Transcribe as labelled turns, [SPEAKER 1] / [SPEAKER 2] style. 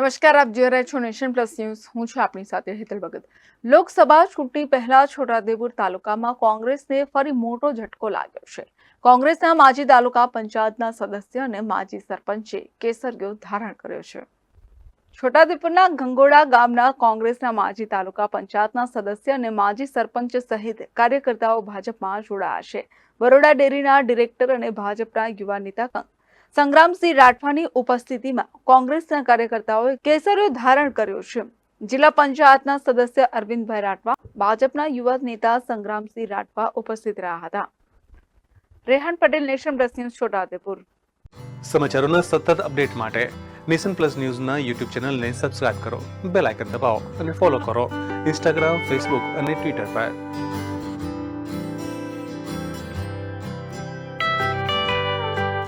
[SPEAKER 1] નમસ્કાર, આપ જોઈ રહ્યા છો નેશન પ્લસ ન્યૂઝ. હું છું આપની સાથે હેતલ ભગત. લોકસભા ચૂંટણી પહેલા છોટાઉદેપુર તાલુકામાં કોંગ્રેસને ફરી મોટો ઝટકો લાગ્યો છે. કોંગ્રેસના માજી તાલુકા પંચાયતના સદસ્ય અને માજી સરપંચે કેસરીયો ધારણ કર્યો છે. છોટાઉદેપુરના ગંગોડા ગામના કોંગ્રેસના માજી તાલુકા પંચાયતના સદસ્ય અને માજી સરપંચ સહિત કાર્યકર્તાઓ ભાજપમાં જોડાયા છે. બરોડા ડેરીના ડિરેક્ટર અને ભાજપના યુવા નેતા સંગ્રામસિંહ રાઠવાની ઉપસ્થિતિમાં કોંગ્રેસના કાર્યકર્તાઓએ કેસરીયો ધારણ કર્યો છે. જિલ્લા પંચાયતના સદસ્ય અરવિંદભાઈ રાઠવા, ભાજપના યુવા નેતા સંગ્રામસિંહ રાઠવા ઉપસ્થિત રહ્યા હતા. Rehan Patel, Nation Plus News, Chhota Udaipur.
[SPEAKER 2] સમાચારોના સતત અપડેટ માટે નેશન પ્લસ ન્યૂઝના યુટ્યુબ ચેનલને સબસ્ક્રાઇબ કરો, બેલ આઇકન દબાવો અને ફોલો કરો ઇન્સ્ટાગ્રામ, ફેસબુક અને ટ્વિટર પર.